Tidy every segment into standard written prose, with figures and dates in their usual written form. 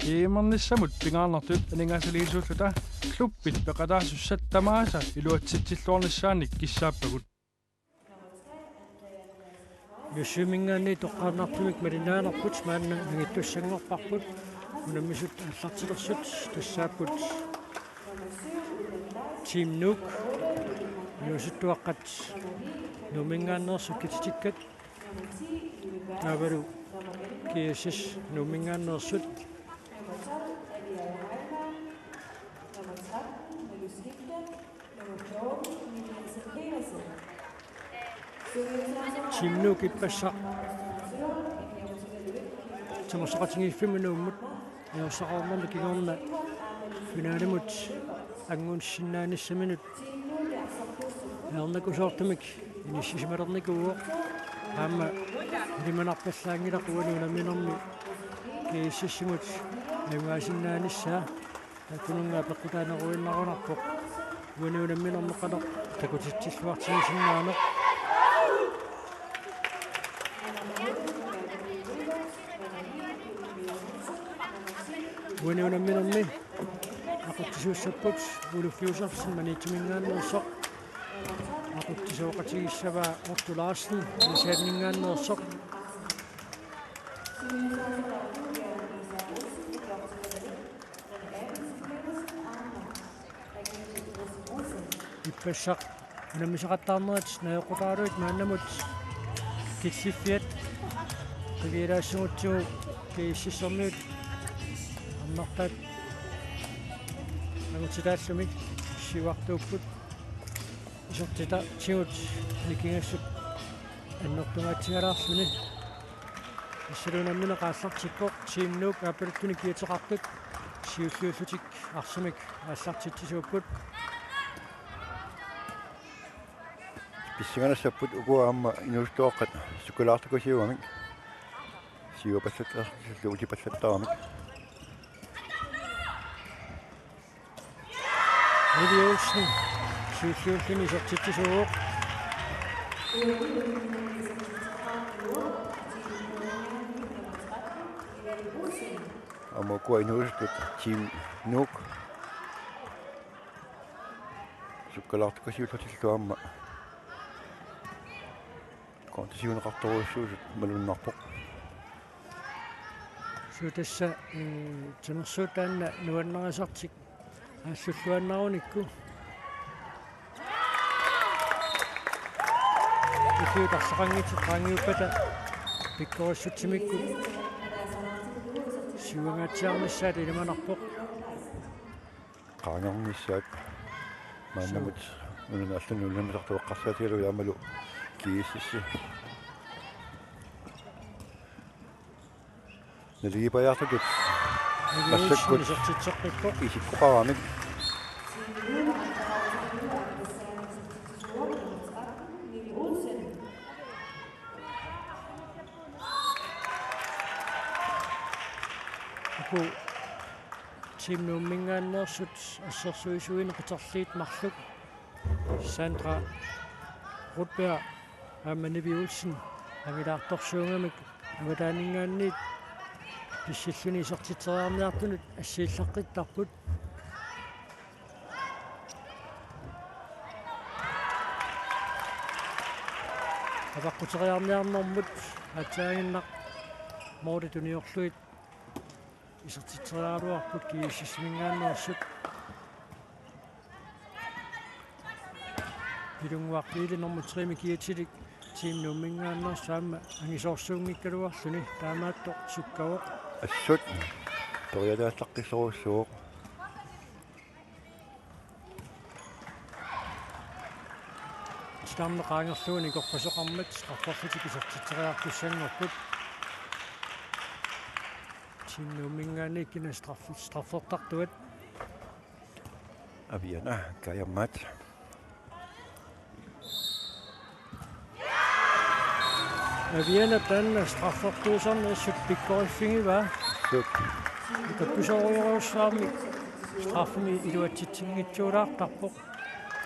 Iimernissамут пингаарнартут анингаасалиисууллута клуппит пеқатаасуссаттамааса илуатситсиллуорнissaанник киссааппагут юсимингаани тоққарнартумик малинаанерпут маанна нагиттуссангорпарпут унаммисут аллартилерсут тассааппут Team Nuuk юсуттуаққат нумингааннерсу кититиккат авару киэсис нумингааннерсут Team Nuuk иппасса тамасақатингиффиманууммут яусақарнерми кигорна финаалимут ангунсиннааниссаминут ярнакусоортумик иниссисималерникуо аама лиманарпаллаангилақуани унаминерми кииссиссимут аюгаасиннаанissaa такунунгаа пеққутаанеруиннарунарпоқ уанунамминернеқалеқ такутитсиллуартигисиннаанеқ уанунамминерми aquttisuussapпут улуффиусарсин маниитсумингааннерсоқ aquttisooqatigissava ортулаарсин исааннингааннерсоқ иппассақ унаммисақаттаарнерит наёқутаалуит мааннамут киссиффиат тагилаассугутсуу кииссиссерниут аннартаат нагутилааллумик сивартууппут исортита тиут никингассут аннортунгаатсигалаарлуни иссалунаммина қаассартикко Team Nuuk аппалуттуни киатеқартут сиуллууллутик арсумик ааллартитсисууппут писсиганассаппут укуаама инустуоққат сукулаартукусиуамик сиуапассаттарлу утипассаттарамик Видеоусни сиуллууллуни сортитсисууоқ амокуа инустут Team Nuuk сукулаартукусиуллутиллуамма контисиунеқарторуссуусут малуннарпоқ сутасса тимерсуутаанна нуаннерасартик ассуллуаннаруникку икиутарсақангитеқангиуппата пиккориссутсимикку сиуангаатсиарниссаат илиманарпоқ qaangarnissaat maannamut ununaallanu ullamисартуэққарсаатигалу яамалу кииссисси налигипаяртакут массаккут сортитсеққиппоқ исиккоқарамик аку Team Nuummingaannersut ассерсуисуинеқитерлиит марлук Сандра Рутберг амманиви Улсен агилаарторсуунгамик аватаанингаанниит писсиллуни сортитсериарниартунут ассииллаққиттарпут аваққутериарниарнэрмут атсаагиннақ мооритуниорлуит исертитсериаруарпут кииссисмингааннерсут илунгуарпиилинэрмут трими киатилик Team Nuummingaannersaama ангисоорсуунгиккалуарлуни таамаатто суккавоқ ассут ториалааллаққиссоруссууоқ стамнеқаангерлуни корпасоқармат қарфарлутик исертитсериартуссангорпут Team Nuummingaanниккина страффертартуат авиана каяммат авиана танна страффертуусарнессут пиккориффигива сут икаппусоориоруссаами страффми илуатситсингитсуулаартарпоқ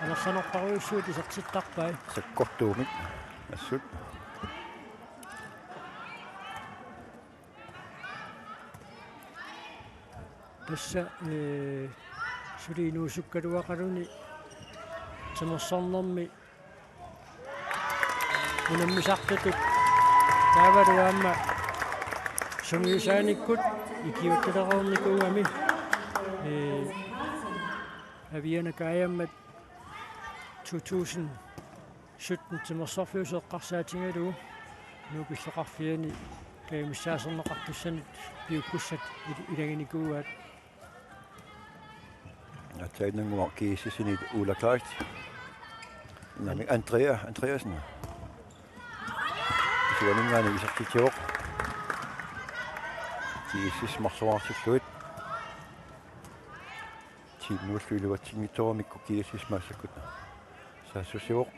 алерсанерпаруйуссуут исертиттарпай саккортуумик ассут tässä suliinuusukkaluaqaluni tamersornermi unammisartatut taavaluamma sungiusaanikut ikiuttaleqornikuugami aviana kaajammat 2017 tamersorfiuseqqarsaatingaluu nuupilleqarfiani kaamissaasernaqartussanit piukkussat ilaginikuugaat Atsainanguar kiisisini uulaklaart. Nami Andreasen. Suaningaani isartitioq. Kiisis marsuarsilluit. Tiimnuulluiluatsingittoramikku kiisis maassakut. Saassusivoq.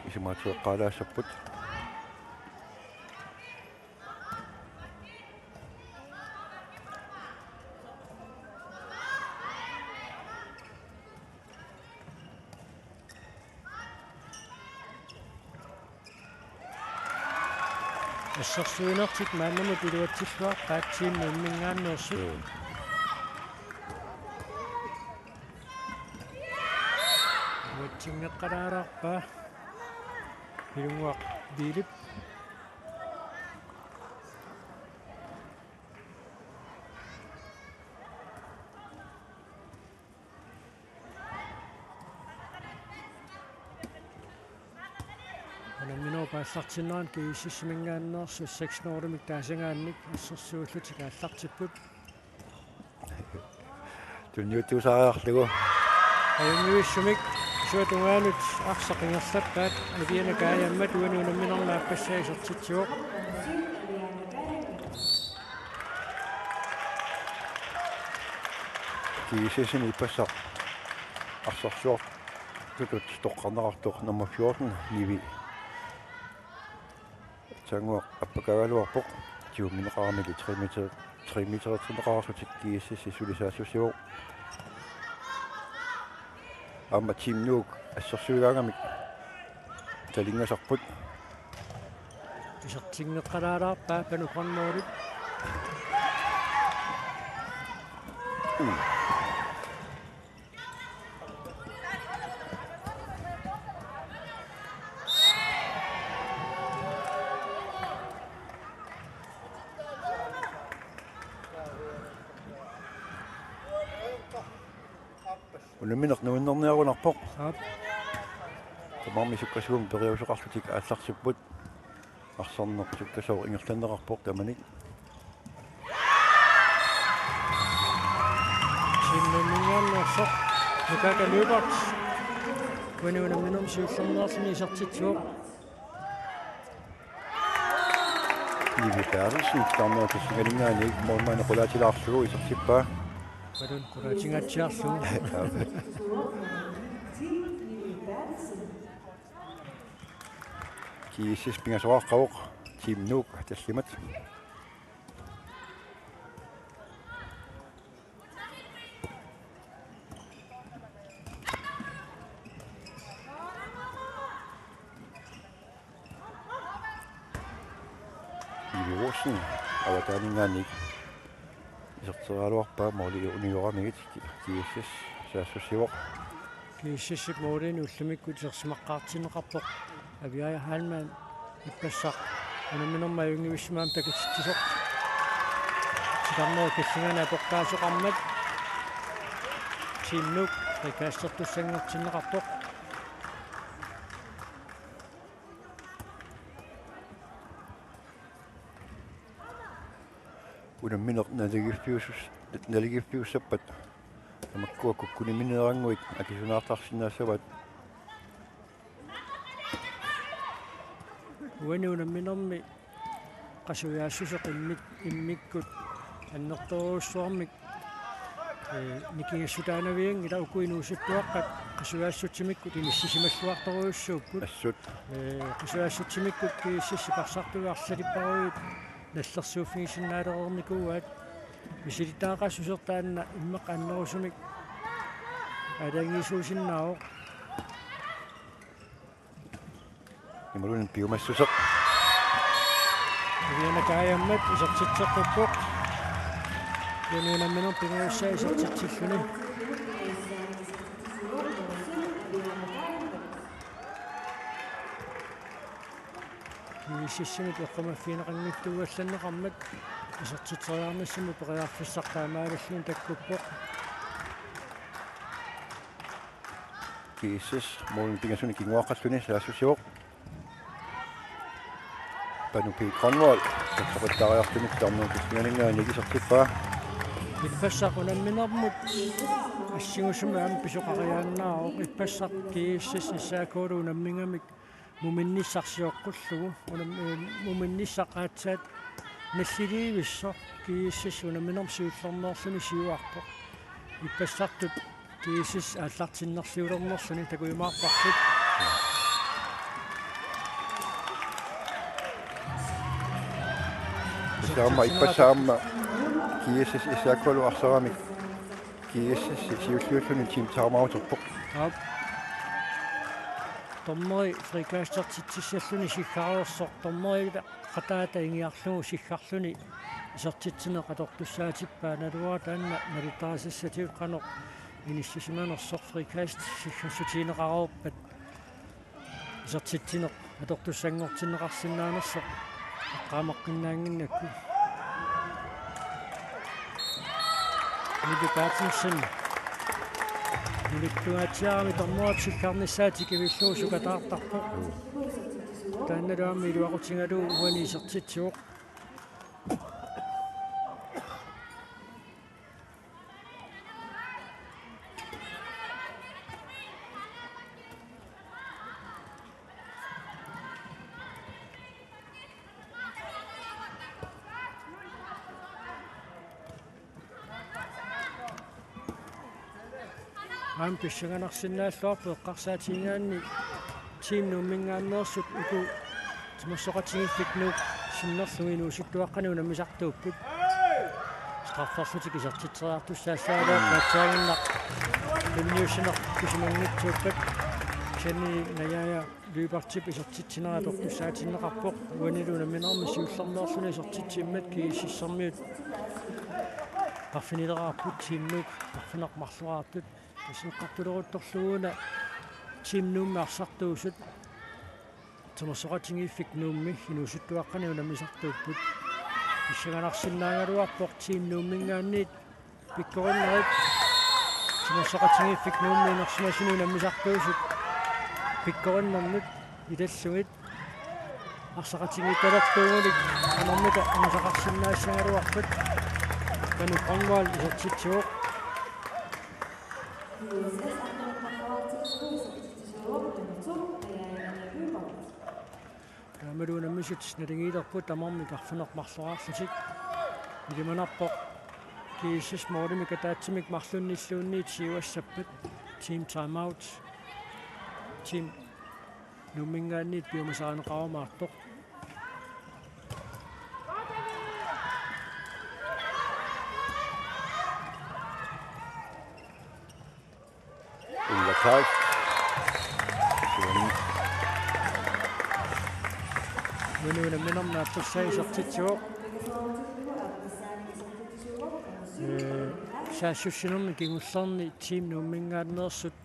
Isimaatueqqaalaassaput. Assarsuinertit maannamut iluatsilluaq qaattiinnu immingaannersu uatsingeqqalaararpaa ilunguaq biilip пааллартиннеран кииссимингааннерсу 6 нордумик таасангаанник ассерсууллутик ааллартиппут Tunniutusaajarlugu аюнгуиссумик суатунгаанут арсақингерлаппаат авиана каажаммат уануунамминернааппассаисертитсуоқ kiisisini ippassaq арсорсуор tutut toqqarnerartuq nummer 14 nivi Tanguaq appakagaluarpoq tiumineqaramili 3 meter trinneqarsutik kiississi sulisaassiusivoq amma tiimnuuk assersuigaangamik talingasarput тисертингеққалаалаарпаа пануқарнерулут Unaminernuinnerniarunarpoq аап тамарми суккасуум периусеқарлутик аалларсиппут арсарнеқ суккасоо ингерланнеқарпоқ таманик синнамингааннерсоқ нукакалуупарт уануунамминерм сиуллернеерсини исертитсуоқ nivi Bertelsen tarnaa tassigalingaani mormaana qulaatilaarlugu isertippaa падун кулаатингаатсиарлу kiisis pingasoaqavuq tiimnuuk tallimat iviruussen avataaninngaannik iserteraluarpaa mooli uniuramigit kiissis saassussivoq кииссиссип моолини уллумиккут серсимаққаартинеқарпоқ авиая хаалмаан иппассақ анаминерма юнгивиссимаам такутситсоқ сигарнер киллингана поққаасоқармат тимнук рекаастертуссангертиннеқартоқ unammineq naligiffiussappat amakkua kukkuniminneranguit akisunaartarsinaassavат уануунамминерми qasuyaassuseq immikkut аннерторуссуармик никигассутаанаviang ила укуинуусуттуаққат qasuяассутсимиккут имиссисималлуарторуйуссууппут assut qasuяассутсимиккут кииссиссипарсартугаарлалиппаруит наллерсууффигисиннаалерерникууаат мисилитаақассусертаанна иммеқ аннерусумик алагиисуусиннаавоқ imulun piumassuseq авиана каажаммат исертитсеққуппоқ Pianuunamminum pinguussa isartitsilluni. Kiississimi peqqamaffiinaqanngittuuallanneqarmat isartiteriarnassimi peqiarfissartaamaalallun takkuppoq. Kiissis målen pingasuni kinguaqalluni saassusiuq. Panupi Grønvold, soqattariartumik tarnuun kismianingaan igisertippaa. Ippassaqunamminermut assingusumi am pisuqariaannaaroq ippassaq kiissis issaakuuluunammingamik muminnissarsiоққуллугу muminnissaqaatsaat наллилиивиссо kiissis unamminerm siullerneerluni siuarpoq ippassartut kiissis ааллартиннэрсиулернерлуни такуимаарпарпут Saama ippasaama kiissis isaakualu arsaramik kiissis siulluulluni team taarmauterpoq. Tommeri frikaastertitsissalluni siggareersoq tommeriita qataata ingiarlugu siggarluni isartitsineqatortussaatippaa naluaa taanna nalitarasassatiut qanoq inississimanersoq frikaast siggassutiineqaruuppat isartitsineq atortussangortinneqarsinnaanersoq qaamaqqinnaaginakku Nidipaatsinsen Niliktuaatiarami tormuat sikkarnissaati kivilluusukataartarpoq taannaluammi iluaqutigaluu uani isertitsiuq Am pissanganarsinnaallorpu eqqarsaatiingaanni team nummingaanneersut uku timassoqatigiffik sinnerluginuusittuaqqani unammisartuupput straffarlutik isartiteriartussaassaalaaqqaatsaagиннақ lunniussinaq kisimanngitsuuppat kani najaja lyupartip isartitsineratortussaatinnеқарpoq uaniluunamminermi siullerneerluni isartitsimmat kiississermiut qarfinileraarput tiimnuuk qarfinaqmarluaraartut Isnaqartuleruttorluuna teamnuummi arsartuusut tamassoqatigiiffik nuummi inuusuttuaqqani unammisartuupput исsaganarsinnaangaluarpoq teamnuummingaanniit pikkorinnerit tamassoqatigiiffik nuummi inersimasuni unammisartuusut pikkorinnermut ilallugit arsaqatigiittalertuugulik anermita anasaqarsinnaassagaluarput kanu Grønvold isartitsiuq Taamaluunammisut nalingiilerput amarmi qarfinermarleraarlutik ilimanarpoq kiissis moolimika taatsimik marlunnilluunniit siuassappat team timeout team nummingaanniit piumasaaneqarumaartoq Kaj. Unuunamminerm naappassaisertitsiuq saassussinерни kingullerni team nummingaanneersut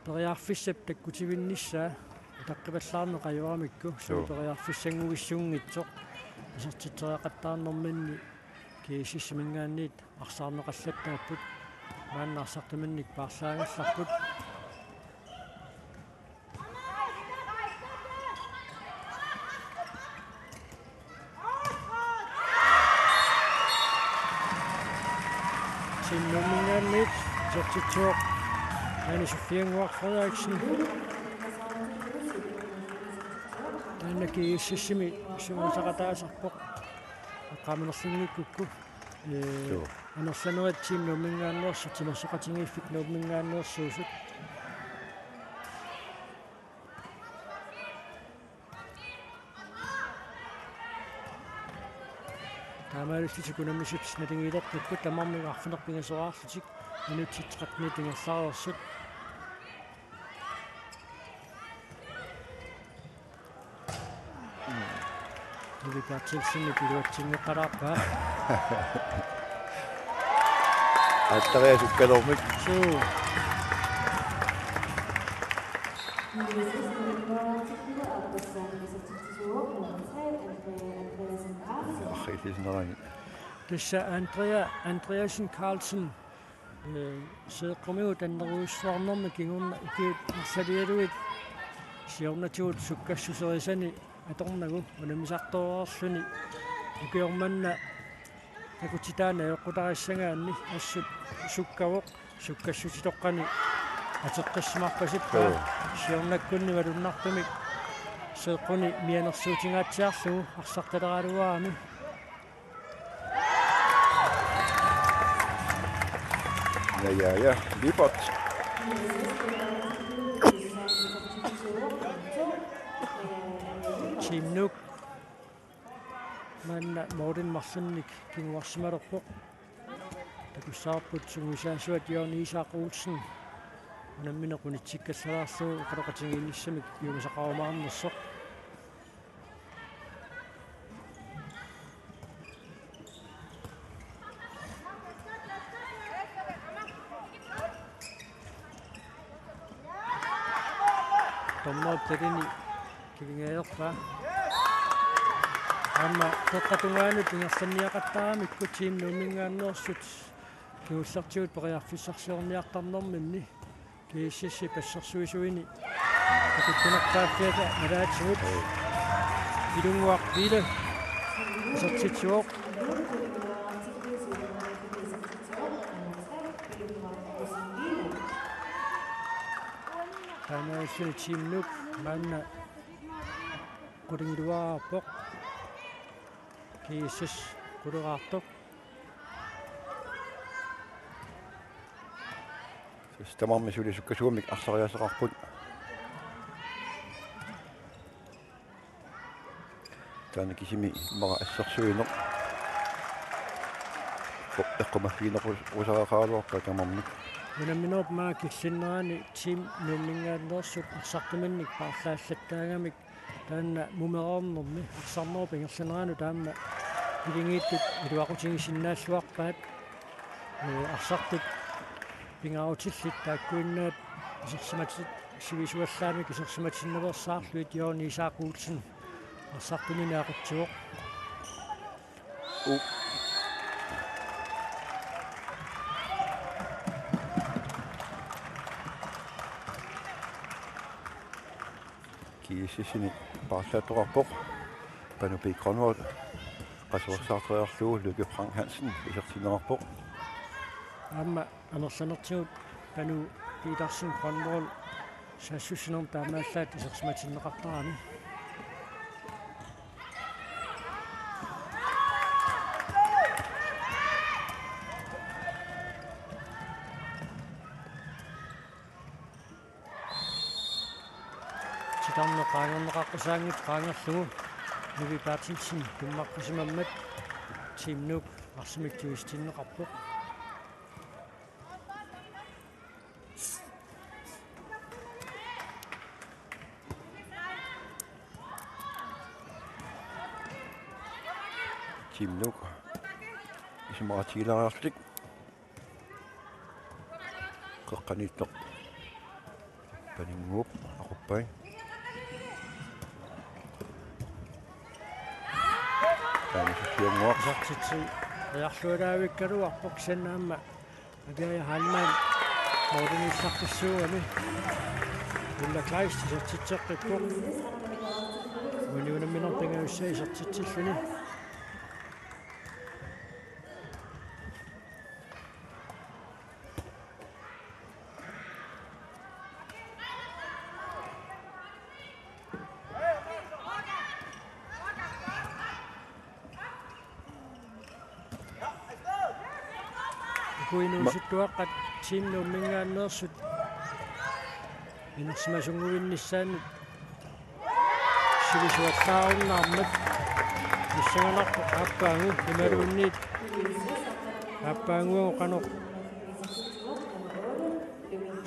periarfissap takkutivinnissaa taqqipallаарne qajuaramikku suu periarfissanguissuungitsoq isartiteriaqattaarnerminni kiississimingaanniit arsaarneqallattaapput maannarsartuminnik paarlaagallarput sinnumingaanniit sortitsuoq aani suffianguaq Frederiksen taanna kiississimi suusaqataasarpoq qaaminerlungikkukku anersanerit team nummingaanneersut timassoqatigiiffik nummingaanneersuusut таамааллутик унаммисут налингилерпукку тамармига арфинерпингасораарлутик минутситеқатни тингерлаарерсут Nivikatilsini piluatsingeqalaarpaa. Аттариасуккалормик Suu. ахилисинерани Tissa Andreasen Carlsen seeqqumigu tanneruissuarnermi kingurna ikiut irsalialuit siornatuut sukkassuserisani atornagu unamisartoorerluni ukiormanna takutitaana eqqutarissangaanni assut sukkavoq sukkassutitoqqani ateqqissimарпасиппаа siornakkunni valunnartumik seeqquni mianersuutingaatsiarlugu arsartaleraluaami ja Libot Team manna Morten Marsennik kinguarsimalerpoq takussaarput sungusaasuat Jørgen Isak Olsen unamminequnitsikkassalaarlugu qaloqatingiinnissamik yuumasaqarumaarnersoq tommoottalini kivingaerpaa amma toqqatungaanut ingersanniaqattaramikku team numingaannersut kiullertigut periarfissarsiorniartarnerminni kiississi passersuisuini takuttunertaaffiata malaatigut ilunguarpile sertitsuoq Taanaassul team nuk manna qudingiluarpoq kiissis quleraartoq tamarmi sulisukkasuumik arsariasaqarput taana kisimi mara assersuineq eqqumaggiinequs usaqaqaaluarpa tamarmik unamminerp maa killinnerani team nummingaannersut arsartumannik paarlaallattaangamik taanna mumereernermi arsarnerp ingersaneraanu taamma ilingiittut iluaqutigissinnaalluarpaat arsartut pingarutillit taakkuinnaat isersimatit sivisuallaamik isersimatinneversaarluit Jørgen Isak Olsen arsartunini aqutsuoq kiissisini paarlaattoqarpoq panupi Grønvold qasuarsaartoriarlugu Lykke Frank Hansen isertinerarpoq amma anersanertigut panu Petersen Grønvold sassusinerm taamaallaat isersimatinneqartarami Titarne qaangerneqaqqasaangit qaangerlugu Nivi Bertelsen kummaqqasimammat team nuk arsimiktuistinneqarpoq team nuk isimaratiilariarlik qeqqaniittoq paninguup aquppai taamissuuanguaq sartitsi riarluulaavikkaluarpoq sannaamma agiaya halmaan mooriniissartissuugami ulla Kleist sartitseqqippoq uniunamminerpingaussai sartitsilluni kuinuusuttuaqqat team nummingaannersut inersimasunguinnissaanut silisuattaarunnaarmat issангаларпу ааппаангу ималуунниит ааппаангуо каноқ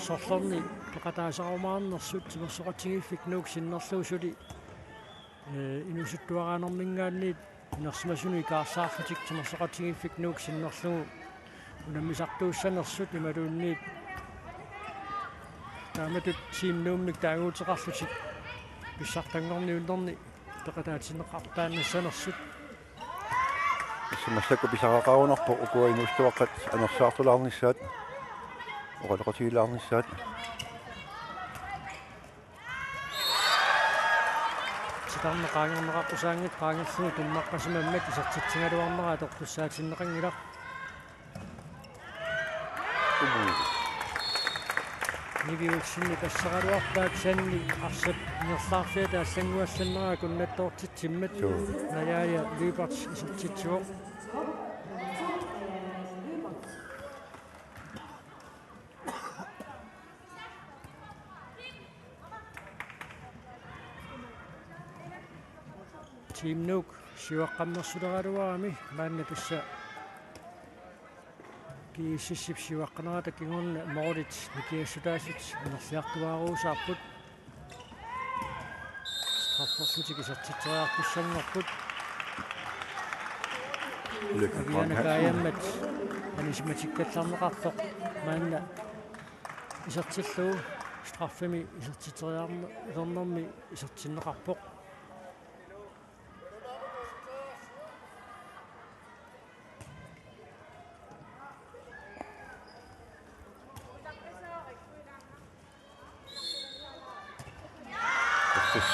сорлерни пеқатаасарумаарнерсут тимерсоқатигиффик нуук синнерлуусули инусуттуарааnermingaanniit инерсимасуни икаарсаарфатик тимерсоқатигиффик нууксиннерлугу унаммисартууссанерсут ималуунниит тааматут тимнууммик таагуутеқарлутик писсартангорниуллерни пеқатаатинеқартаанассанерсут исмассаку писарақарунарпо укуинустуаққат анерсаартулаарниссаат оқалеқатигилаарниссаат ситарна qaangerneqarpusaangit qaangerlugu tummaqqasimammat isartitsingaluarnera tortussaatinnеқангила нигиулсинни тассақалуарпаат санни арсат нерлаарфиа таассангуассаннера куннаттоортитсиммат наяая либерт исертитсуо тимнук сиуаққаммерсулераалуарами маанна тусса кииссиссип сиуаққанерата кигорна морулит никиассутаасут анерлиартуааруусаарпут страфферсутик исертитсериарпуссангорпут агианакаяммат анисиматиккалларнеқартоқ маанна исертиллуу страффими исертитсериарнерми исертиннеқарпоқ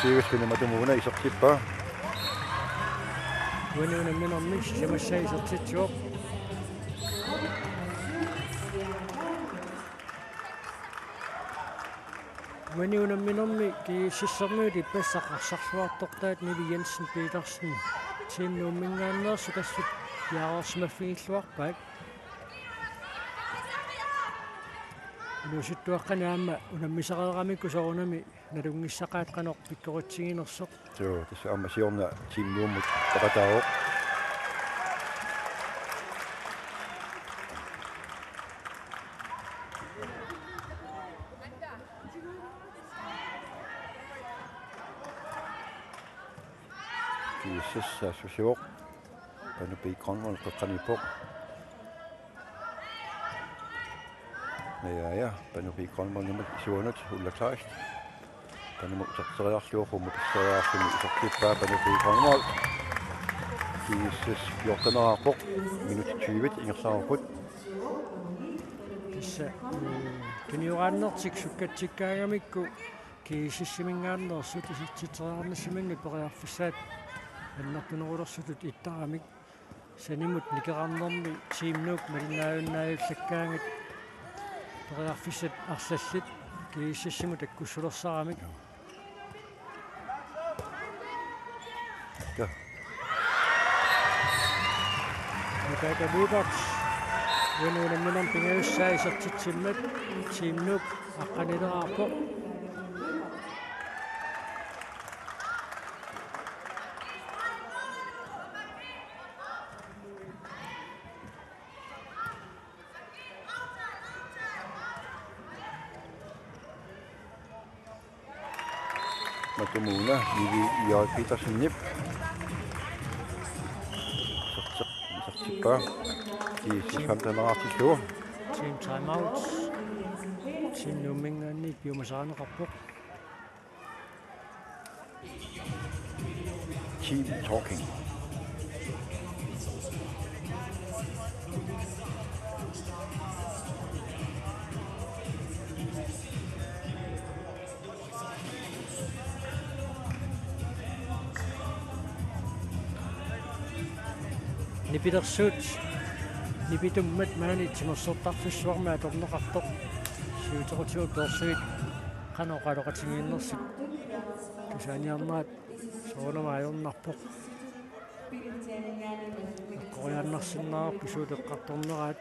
сиивэсвини матумууна исертиппаа униунамминерми симассаа исертитсуоқ униунамминерми кииссиссернуути пассақарсарлуартортаат Nivi Jensen Petersen тимнууммингааннерсу тассут яарсмаффигиллуарпаат нусуттуаққанаама унаммисареерамикку сорунами налунгиссақаат канор пиккоритсигинерсоқ тоо тасса аммасиорна тимнууммут тақатаавоқ кииссасса сусиоқ панупиккорнер қеққанипоқ ja, панупиккорнер нэмэт суунат уллаклаарит пануму сартериарлуухуму писсариарсуми исертиппаа панупиккорнер кииссас йортанераарпоқ минут 20 ингерлаарпут тисса киниурааннертик суккатсиккаагамикку кииссиссимингааннерсут иситситериарнассимангат периарфиссаат аннартунерулерсутут иттарамик санимут никеқарнерми тимнук малиннааюннааюллаккаангат периарфиссат арлаллит кииссиссиму таккуссулерсарамик Никака Либерт униунамминер пингаюссаа исертитсиммат тимнук аққанилераарпо матумууна Nivi Petersen-нip сертиппаа кииссиффамтанераартиллуа team timeouts тимнууммингаанни пиумасаанеқарпо team talking нипидерсуут нипитуммат маани тимерсортарфиссуармаа торнеқартоқ сиутерутиут торсуит каноқалоқатигииннерсит кисааниарнаат соонамаайорнарпоқ корианнарсиннаар писуулеққарторнераат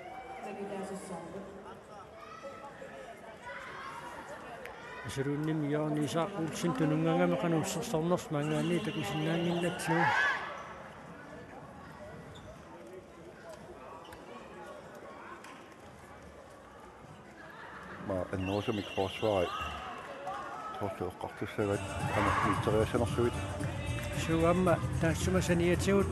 асерунними яорнисаақулсин тунунгангами кануссерсорнерс мангаани такисиннаангиннатсуу en noorsemik forsvar. Tortuoqqartussagat qanarniitteriassanersuit Sugamma taassumасаниатигут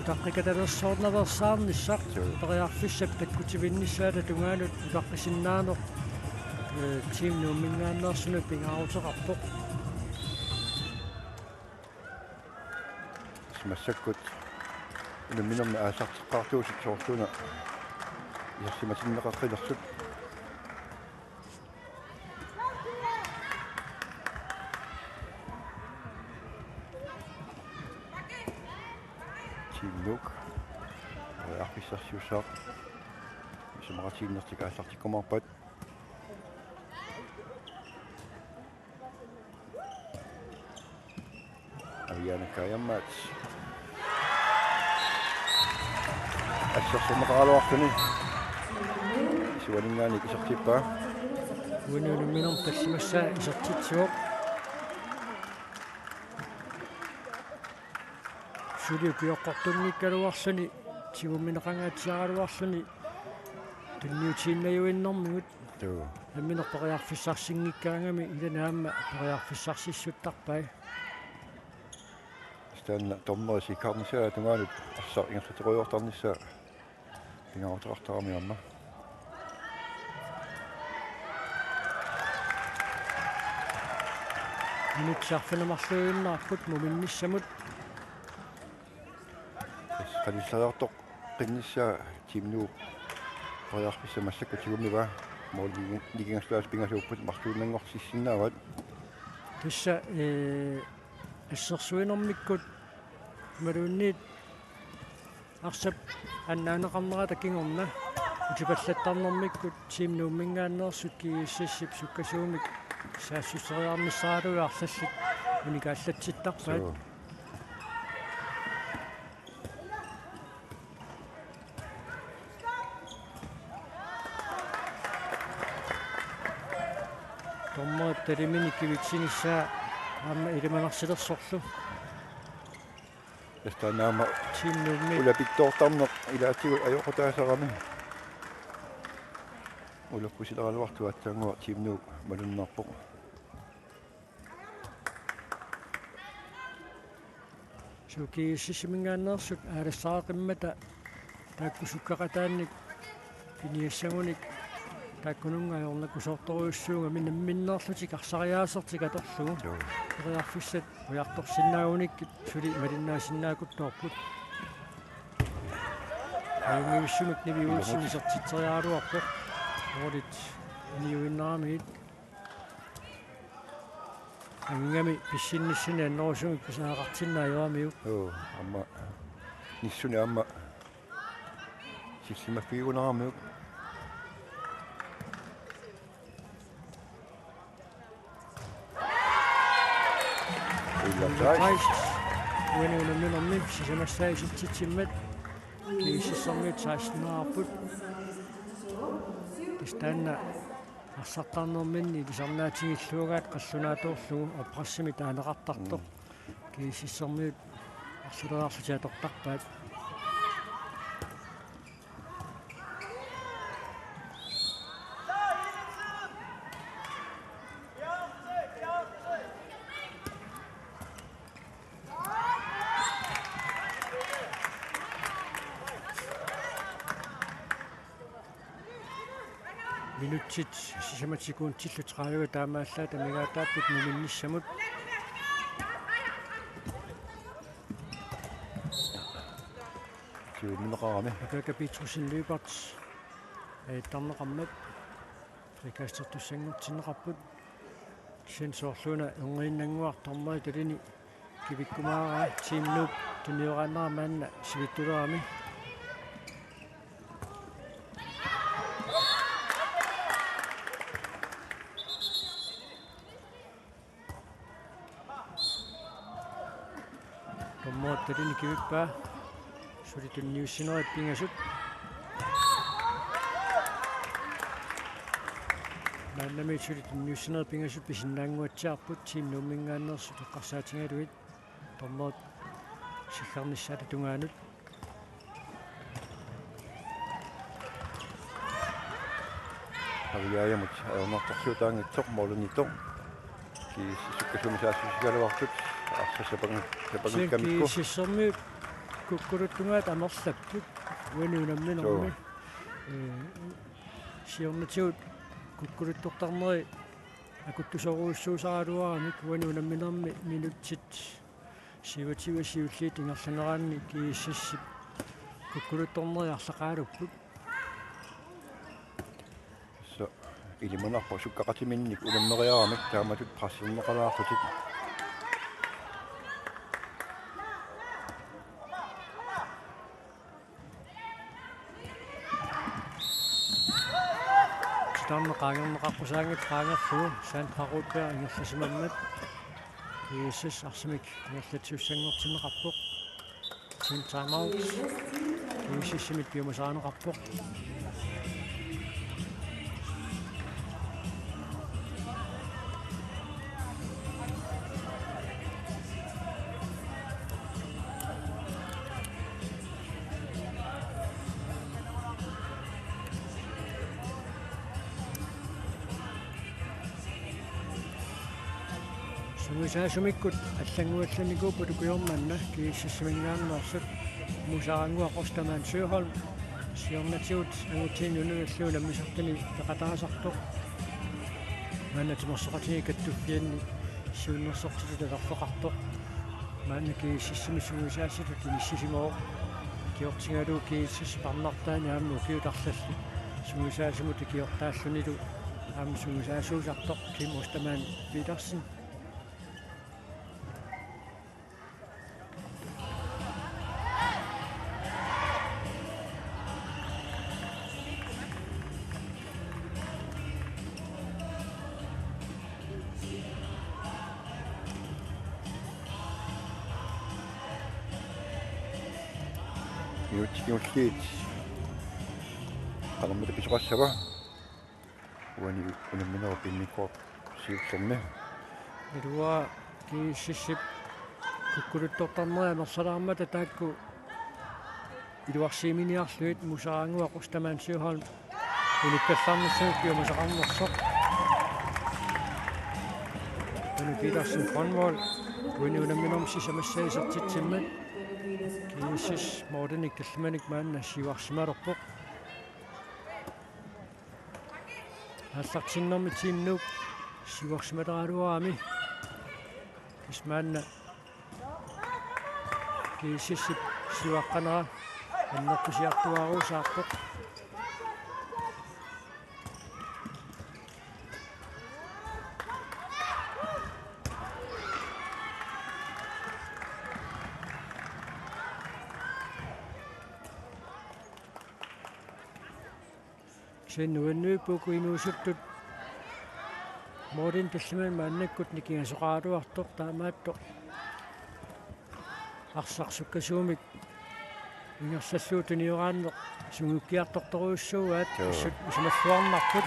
утаққикаталерсоорнерсаарнissaq периарфиссап таккутивиннissaата тунгаанут утаққисиннаанеқ тим нуумингааннерсуна пингаарутеқарпоқ смассаккут инуминерми аасартеққартуусит соорлуна иерсимасиннеқаққилерсут тимнук арписсарсиусаақ исумаратииннертикааллартиккумарпат авианакаяммаат ассерсумақаралуартуни суалингаани кисертиппаа уинуунумминерм тассимассаа исертитсуоқ сулиукиоққортунниккалуарлуни тигумминеқангаатсиаралуарлуни тунниутииннаюиннэрмигут туу амминерпериарфиссарсингиккаангами иланаамма периарфиссарсиссуттарпай станна томмерси карнисаа тунгаанут арсаа ингерлутеруйортарнissaа пингаарутеқартарамиарма минутсаарфинамарлуиннаарпут муминниссамут қалисалаартоқ қиннissaа тимнуу периарфисса массакку тигуммива моолли нигингерлуас пингасууппут марлуунангорсиссиннаават тусса ассерсуинэрмиккут малуунниит арсап аннаанеқарнера такингорна утипаллаттарнэрмиккут тимнууммингааннерсут кигиссассип суккасуумик саассуссериарниссаалугаарлаллик уникааллатситтарпаат томмоот талиминиккивитсиниссаа аама илиманарсилерсорлу эстанаама тимнуумми улапиттоортарнеқ илаатигу аёқутаасарами улаппусилералуартуатсаангуа тимнуу малуннарпоқ сукигиссисимингааннерсут аалассаақиммата тааккусуккақатаанник пиниассагуник тааккунунгаайорнаку соорторуйуссуунга миннерлутик арсариаасертик аторлугу периарфиссат уярторсиннаагуниккит сули малиннаасиннаакуттоорпут аюнгивиссумик нивиулсими сертитсериаалуарпоқ орит ниуиннарамигит ангами писсинниссуни аннерусумик писаақартиннааюамиу амма ниссуни амма сиссимаффигунарамиу Reist уинуунамминерми сисамассаиситситсиммат кисиссэрмит 16-аарпут тистанна ассартарнерминни лисарнаатигиллуугаат қаллунаатоорлугу опрассими таанеқартартоқ кисиссэрмит арсулераарлутиатортарпаат минутсит сисаматсикуунтиллу траалуга таамааллаа тамигаатааппут муминниссамут тиуминеқарами акака питрусин либерт тарнеқармат фрикастертуссангортиннеқарпут сенсоорлуна энгииннангуартормай талини кивиккумаараа тимнуп туниорааннарамаанна сивиттулерами томмоот талини кивиппаа сулитунниуссинерит пингасут наннами сулитунниуссинерит пингасут писиннаангуатсиарпут тимнууммингааннерсу тоққарсаатингалуит томмоот силларниссаата тунгаанут авиаямут аернартарсуутаангитсоқ молунитто кисиссуккасумисаассусигалуартут Sepang kamikko. Sissermi kukkuruttungaat amerlapput uanuunamminermi siornatiut kukkuruttortarneri akuttusoruussuusaraaluaramik uanuunamminermi minutsit siuliit ingerlaneraanni kiississip kukkuruttorneri арлaqaalukput So ilimanarpo sukkaqatiminnik unammeriaramik taamatut qassirneqalaarlutik. Tamma qaangerneqarpusaangit qaangerlugu saanqaruuppiа ingerlasimammat kiissis arsimik ingerlatsiussangortineqarpoq team timeouts kiississimit piumasaaneqarpoq Musaasumikkut аллангуалланикууппу тукуйорманна кииссимингааннерсут мусарангуақорстамаан Søholm сиорнатиут агутииннунуаллуу ламмисартани пеқатаасартоқ маннатимерсоқатини каттуффианни сиуннерсортиту талерфеқартоқ манна кииссимисугусаасситут иниссисимоо киортингалуу кииссис парнартаани аамму киутарлалли сугусаасимут киортааллунилу аамму сугусаасуусартоқ кимустамаан Petersen Юутсиут qalammat pisuqassava uani unamminera pinnikkuaq siullерми илуа кииссиссип куккулуттортарнериа мерсалаармата таакку илуарсииминиарлуит мусарангуақорстамаан Søholm униккаллаарнссагут киумасақарнерсоқ уни Petersen фронвол уни унамминерм сисамассаисартитсиммат кииссис мооденик каллиманик маанна сиуарсималерпоқ аллартиннэрми тимнук сиуарсималералуарами кисмаанна кииссиссип сиуаққанера аннерпусиартуаруусаарпоқ сеннуаннуиппуку инуусуттут моодин таллиман мааннаккут никингасоқаалуартоқ таамаатто арсарсуккасуумик ингерсаллуутуниорааннеқ сунгуккиарторторуussууаат исумаллуарнарпут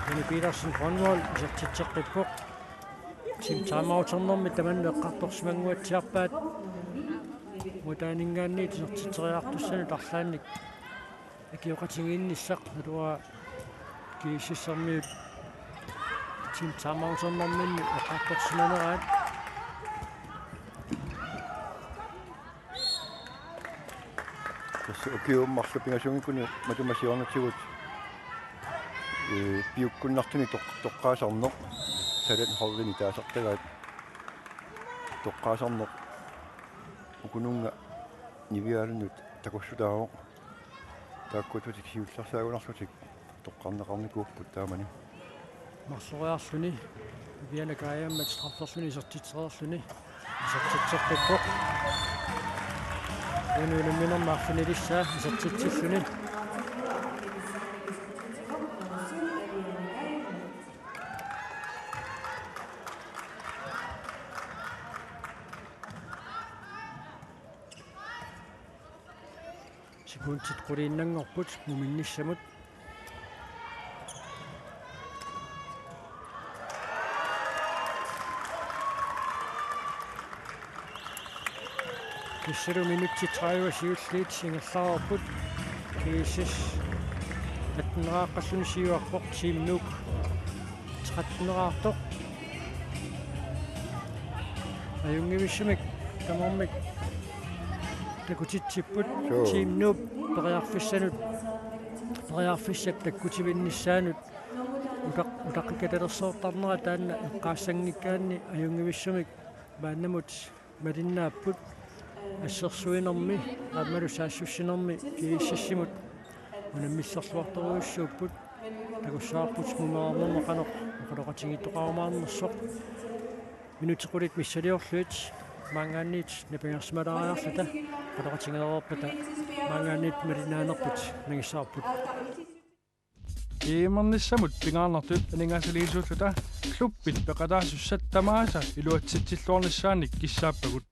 уни Petersen фронвол исертитсеққиппоқ тим таамаутернэрми таманнеққарторсимангуатсиарпаат мутаанингаанни тисертитсериартуссану тарлаанник акиоқатингиинниссақ налуа кииссиссермиут тим таамаутернэрминни эққарторсиманераат tässä okiummarlupingasungikuni matumasiornatigut piukkunnartuni toqqaasarneq salat horlini taasartagaat toqqaasarneq ukununga niviaalunut takussutaaroq taakkututik siullersaagunarlutik toqqarneqarnikuupput taamani марсориарлуни вианакааяаммат страфферлуни исертитсериарлуни исертитсерпиппоқ униунамминермаарфунилиссаа исертитсиллуни секундит quriinnanngorput muminnissamut киссеру минутти 30 сиуллиит сингерлаарпут кииссис аттнерааққассуни сиуарпоқ тимнук 13-артоқ ajungivissumik tamarmik takutitsiput Joo. teamnuup periarfissat takkutivinnissaanut utaqikatelersoortarnera taanna eqqaassangikkaanni ajungivissumik maannamut malinnaapпут ассерсуинерми аамалу саассуссинерми кииссассимут унаммиссерлуарторуйуссууппут такуссаарпут мумаарнермо канер оқалоқатингиттоқармаарнерсоқ минутеқулит миссалиорлуит маангаанниит напингерсималаариарлута оқалоқатингеерерпата маангаанниит малинаанерпут нагиссаарпут Iimernissамут пингааннартут анингаасалиисууллута клуппит пеқалаасуссаттамааса илуатситсиллуорнissaanник киссааппагут